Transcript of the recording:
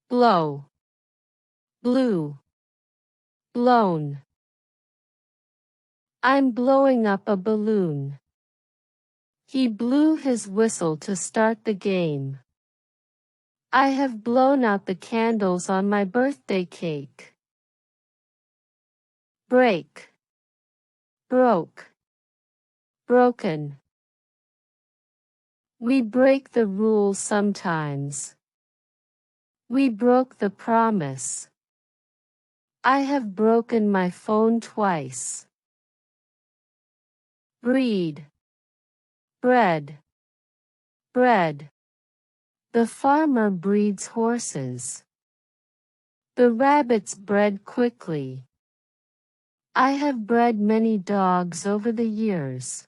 blow, blew, blown. I'm blowing up a balloon. He blew his whistle to start the game. I have blown out the candles on my birthday cake. Break, broke, broken. We break the rules sometimes. We broke the promise. I have broken my phone twice. Breed, bred, bred. The farmer breeds horses. The rabbits bred quickly. I have bred many dogs over the years.